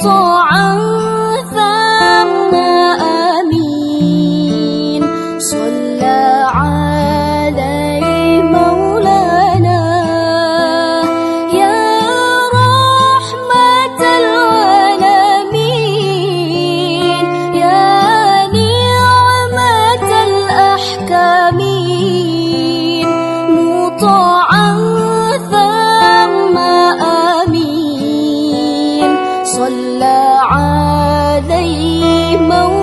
مطاعا ثم أمين صلى عليه مولانا يا رحمة العالمين يا نعمة الأحكامين مطاعا ثم أمين صلى عليه مولانا